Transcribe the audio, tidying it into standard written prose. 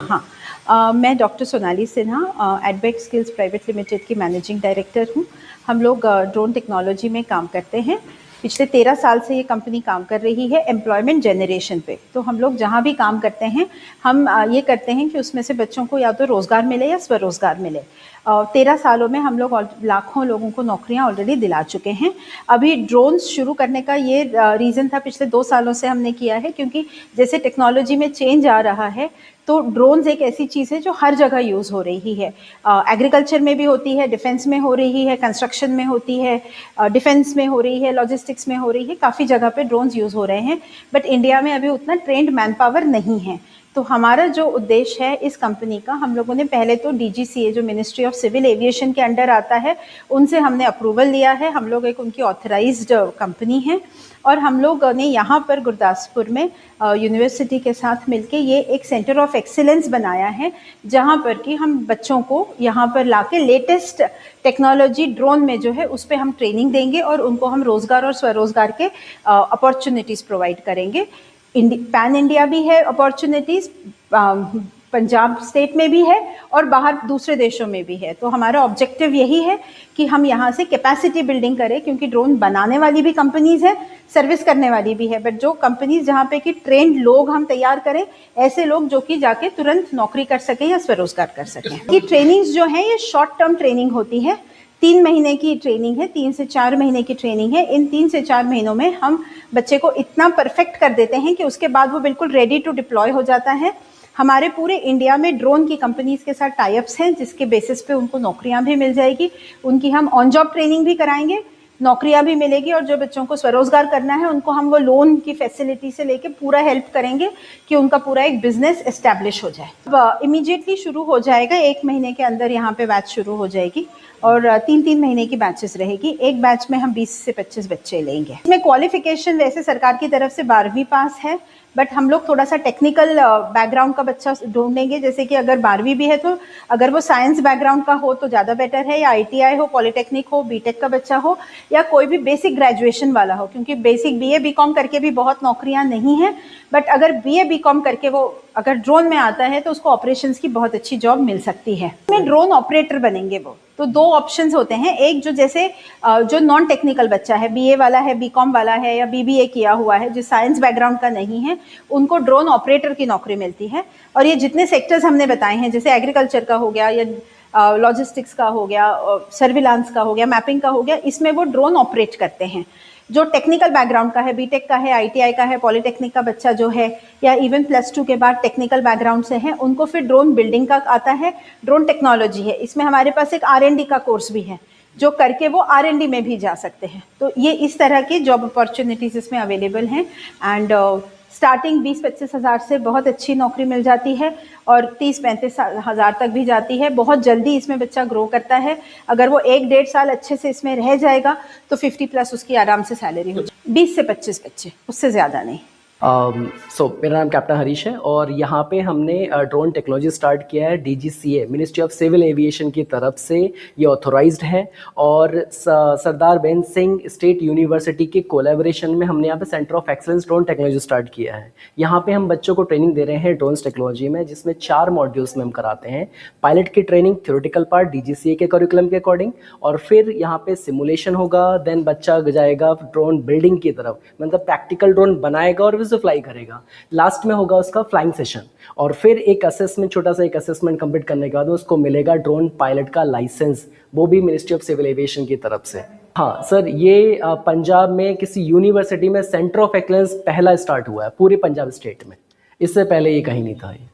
हाँ, मैं doctor Sonali Sinha Advek skills private limited की मैनेजिंग डायरेक्टर हूँ। हम लोग ड्रोन टेक्नोलॉजी में काम करते हैं। पिछले 13 साल से ये कंपनी काम कर रही है एम्प्लॉयमेंट जनरेशन पे। तो हम लोग जहाँ भी काम करते हैं हम ये करते हैं कि उसमें से बच्चों को या तो रोज़गार मिले या स्वरोज़गार मिले। 13 सालों में हम लोग लाखों लोगों को नौकरियां ऑलरेडी दिला चुके हैं। अभी ड्रोन्स शुरू करने का ये रीज़न था, पिछले 2 सालों से हमने किया है क्योंकि जैसे टेक्नोलॉजी में चेंज आ रहा है तो ड्रोन्स एक ऐसी चीज़ है जो हर जगह यूज़ हो रही है। एग्रीकल्चर में भी होती है, डिफेंस में हो रही है, कंस्ट्रक्शन में होती है, डिफेंस में हो रही है, लॉजिस्टिक्स में हो रही है, काफ़ी जगह पे ड्रोन्स यूज़ हो रहे हैं। बट इंडिया में अभी उतना ट्रेंड मैन पावर नहीं है। तो हमारा जो उद्देश्य है इस कंपनी का, हम लोगों ने पहले तो DGCA जो मिनिस्ट्री ऑफ सिविल एविएशन के अंडर आता है उनसे हमने अप्रूवल लिया है। हम लोग एक उनकी ऑथराइज्ड कंपनी है और हम लोग ने यहाँ पर गुरदासपुर में यूनिवर्सिटी के साथ मिलके ये एक सेंटर ऑफ एक्सीलेंस बनाया है जहाँ पर कि हम बच्चों को यहाँ पर लाके लेटेस्ट टेक्नोलॉजी ड्रोन में जो है उस पर हम ट्रेनिंग देंगे और उनको हम रोज़गार और स्वरोज़गार के अपॉर्चुनिटीज़ प्रोवाइड करेंगे। पैन इंडिया भी है अपॉर्चुनिटीज़, पंजाब स्टेट में भी है और बाहर दूसरे देशों में भी है। तो हमारा ऑब्जेक्टिव यही है कि हम यहाँ से कैपेसिटी बिल्डिंग करें, क्योंकि ड्रोन बनाने वाली भी कंपनीज़ है, सर्विस करने वाली भी है। बट जो कंपनीज़ जहाँ पे कि ट्रेंड लोग हम तैयार करें, ऐसे लोग जो कि जाके तुरंत नौकरी कर सकें या स्वरोजगार कर सकें। ये ट्रेनिंग्स जो हैं ये शॉर्ट टर्म ट्रेनिंग होती है, 3 महीने की ट्रेनिंग है, 3 से 4 महीने की ट्रेनिंग है। इन 3 से 4 महीनों में हम बच्चे को इतना परफेक्ट कर देते हैं कि उसके बाद वो बिल्कुल रेडी टू डिप्लॉय हो जाता है। हमारे पूरे इंडिया में ड्रोन की कंपनीज़ के साथ टाइप्स हैं जिसके बेसिस पे उनको नौकरियां भी मिल जाएगी, उनकी हम ऑन जॉब ट्रेनिंग भी कराएंगे, नौकरियां भी मिलेगी और जो बच्चों को स्वरोजगार करना है उनको हम वो लोन की फैसिलिटी से लेके पूरा हेल्प करेंगे कि उनका पूरा एक बिजनेस एस्टैब्लिश हो जाए। अब इमीडिएटली शुरू हो जाएगा, 1 महीने के अंदर यहाँ पे बैच शुरू हो जाएगी और 3-3 महीने की बैचेस रहेगी। एक बैच में हम 20 से 25 बच्चे लेंगे। इसमें क्वालिफिकेशन वैसे सरकार की तरफ से 12वीं पास है, बट हम लोग थोड़ा सा टेक्निकल बैकग्राउंड का बच्चा ढूंढेंगे। जैसे कि अगर 12वीं भी है तो अगर वो साइंस बैकग्राउंड का हो तो ज़्यादा बेटर है, या ITI हो, पॉलिटेक्निक हो, बीटेक का बच्चा हो, या कोई भी बेसिक ग्रेजुएशन वाला हो, क्योंकि बेसिक BA BCom करके भी बहुत नौकरियां नहीं हैं। बट अगर BA BCom करके वो अगर ड्रोन में आता है तो उसको ऑपरेशंस की बहुत अच्छी जॉब मिल सकती है। में ड्रोन ऑपरेटर बनेंगे वो, तो 2 ऑप्शंस होते हैं। एक जो जैसे जो नॉन टेक्निकल बच्चा है, BA वाला है, BCom वाला है या BBA किया हुआ है, जो साइंस बैकग्राउंड का नहीं है, उनको ड्रोन ऑपरेटर की नौकरी मिलती है। और ये जितने सेक्टर्स हमने बताए हैं, जैसे एग्रीकल्चर का हो गया या लॉजिस्टिक्स का हो गया, सर्विलांस का हो गया, मैपिंग का हो गया, इसमें वो ड्रोन ऑपरेट करते हैं। जो टेक्निकल बैकग्राउंड का है, बीटेक का है, ITI का है, पॉलिटेक्निक का बच्चा जो है, या इवन +2 के बाद टेक्निकल बैकग्राउंड से है, उनको फिर ड्रोन बिल्डिंग का आता है। ड्रोन टेक्नोलॉजी है, इसमें हमारे पास एक R&D का कोर्स भी है जो करके वो R&D में भी जा सकते हैं। तो ये इस तरह की जॉब अपॉर्चुनिटीज इसमें अवेलेबल हैं एंड स्टार्टिंग 20-25 हज़ार से बहुत अच्छी नौकरी मिल जाती है और 30-35 हज़ार तक भी जाती है। बहुत जल्दी इसमें बच्चा ग्रो करता है। अगर वो 1-1.5 साल अच्छे से इसमें रह जाएगा तो 50+ उसकी आराम से सैलरी हो जाएगी। 20 से 25 बच्चे, उससे ज़्यादा नहीं। मेरा नाम कैप्टन हरीश है और यहाँ पे हमने ड्रोन टेक्नोलॉजी स्टार्ट किया है। DGCA ministry of civil aviation की तरफ से ये ऑथोराइज्ड है और सरदार बेन सिंह स्टेट यूनिवर्सिटी के कोलैबोरेशन में हमने यहाँ पे centre of excellence drone technology start किया है। यहाँ पे हम बच्चों को ट्रेनिंग दे रहे हैं ड्रोन्स टेक्नोलॉजी में, जिसमें 4 मॉड्यूल्स में हम कराते हैं। पायलट की ट्रेनिंग, थ्योरेटिकल पार्ट DGCA के करिकुलम के अकॉर्डिंग, और फिर यहाँ पे सिमुलेशन होगा। देन बच्चा जाएगा ड्रोन बिल्डिंग की तरफ, मतलब प्रैक्टिकल ड्रोन बनाएगा और उसे फ्लाई करेगा। लास्ट में होगा उसका फ्लाइंग सेशन और फिर एक असेसमेंट, छोटा सा एक असेसमेंट कंप्लीट करने के बाद उसको मिलेगा ड्रोन पायलट का लाइसेंस, वो भी मिनिस्ट्री ऑफ सिविल एविएशन की तरफ से। हाँ सर, ये पंजाब में किसी यूनिवर्सिटी में सेंटर ऑफ एक्सीलेंस पहला स्टार्ट हुआ है पूरे पंजाब स्टेट में। इससे पहले ये कहीं नहीं था ये।